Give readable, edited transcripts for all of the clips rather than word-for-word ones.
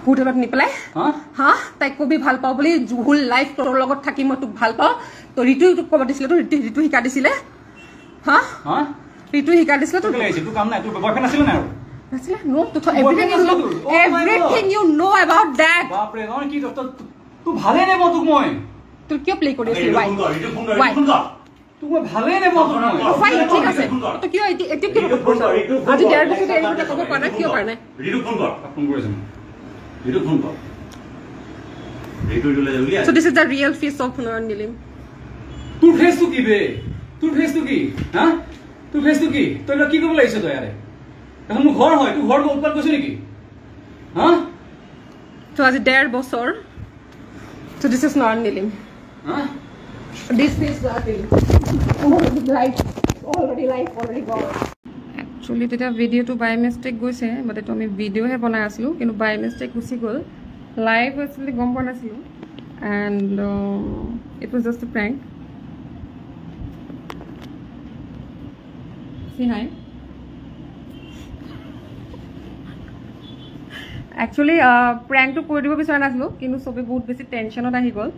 হোটেলত নি পেলাই হা তাইক কবি ভাল পাওঁ বুলি জুহুল লাইফ তোৰ লগত থাকি মই তোক ভাল পাওঁ তো ঋতু তোক ক'ব দিছিলে তো ঋতু শিকা দিছিলে হা ঋতু শিকা দিছিলে তো তোৰ কাম নাই তোৰ বয়ফ্ৰেণ্ড আছিল না নাছিলে নো তো everything you know about that বাপ ৰে নহয় কি তোৰ ভালে নে মই তোক মই তোৰ কিয় প্লে কৰি আছিল why তোক মই ভালে নে মই তোক মই ফাইন ঠিক আছে তো কিয় এতিয়া কি কৰিছ আজি দেৰ বছৰ এই কথা ক'ব পৰা নাই কিয় পৰা নাই ঋতু ফোন কৰিছ ঋতু ফোন কৰ ঋতু লৈ যাবি so this is the real face of Nilim তোৰ ফেসটো কি বে তোৰ ফেসটো কি হা তোৰ ফেসটো কি তই কি কৰিব লাগিছ তই আৰে এখন মোৰ ঘৰ হয় তোৰ ঘৰ উৎপাত কৰিছ নেকি হা তো আজি দেৰ বছৰ so this is not Nilim হা this is not Nilim already gone actually teta video to by mistake goise but to ami video he banai asilu kintu by mistake gusi gol live actually gom pa nasilu and it was just a prank say hi actually prank to kori dibo bisara nasilu kintu sobe bahut beshi tension ot ahi gol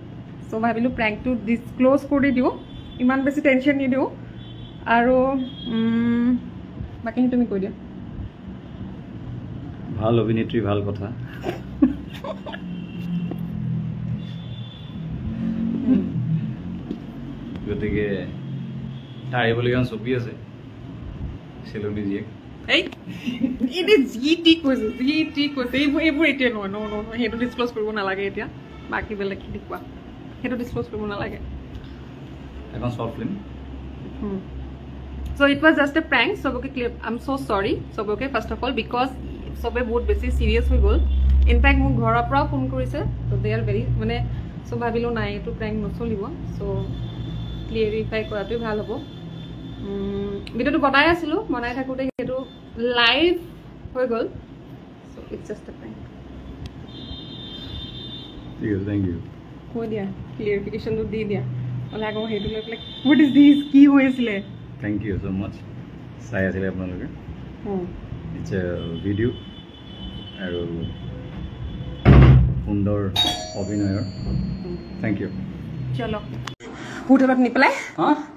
so bhabilu prank to disclose kori diu iman beshi tension ni diu aru বাকি তুমি কৈ দিয়া ভাল অভিনেত্ৰী ভাল কথা গতিকে তাৰিবলগীয়া ছবি আছে চেলুনি জিয়েক এই ইনি জি টি কৈছে এইবোৰ এতিয়া নহয় নো সেইটো ডিসক্লোজ কৰিব নালাগে এতিয়া বাকি বেলেগ কি দেখুৱা সেইটো ডিসক্লোজ কৰিব নালাগে এখন short film So it was just a prank. So okay, clear. I'm so sorry. So okay, first of all, because so बहुत बेसी serious हो गल. In fact, मुझे घर अपरा phone करी से. So they are very मने so भाविलो ना ये तो prank नचलिबो. So clarify कराते ভাল হবো. video तो बताया सिलो. बनाया था कोटे ये तो live हो गल. So it's just a prank. Thank you. हो दिया. Clarification तो दे दिया. और आगे वो हेडू like what is this? की हुए इसलिए? Thank you so much. Saya asile apnaloke. It's a video. Aru sundor obhinoyor. Thank you. Chalo. হোটেলত নি পেলাই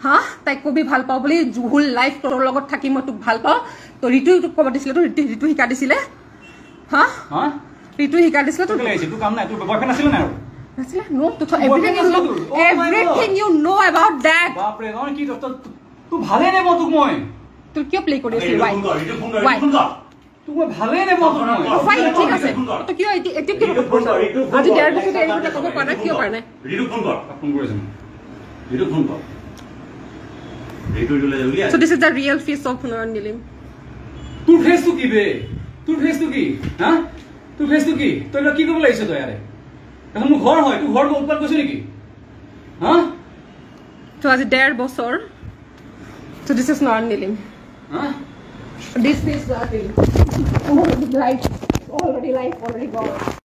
হা তাইক কবি ভাল পাওঁ বুলি জুহুল লাইফ তোৰ লগত থাকি মই তোক ভাল পাওঁ তো ঋতু তোক ক'ব দিছিলে তো ঋতু শিকা দিছিলে হা ঋতু শিকা দিছিলে তোৰ লাগিছে তোৰ কাম নাই তোৰ বয়ফ্ৰেণ্ড আছিল না নাছিলে নো তো everything you know about that বাপ ৰে নহয় কি তোৰ ভালে নে মই তোক মই তোৰ কিয় প্লে কৰি আছিল why তোক মই ভালে নে মই তোক মই ফাইন ঠিক আছে তো কিয় এতিয়া কি কৰিছ আজি দেৰ বছৰ এই কথা ক'ব পৰা নাই কিয় পৰা নাই ঋতু ফোন কৰিছ ঋতু ফোন কৰ ঋতু লৈ যাবি so this is the real face of Nilim তোৰ ফেসটো কি বে তোৰ ফেসটো কি হা তোৰ ফেসটো কি তই কি কৰিব লাগিছ তই আৰে এখন মোৰ ঘৰ হয় তোৰ ঘৰ উৎপাত কৰিছ নেকি হা তো আজি দেৰ বছৰ so this is not Nilim this is not Nilim already gone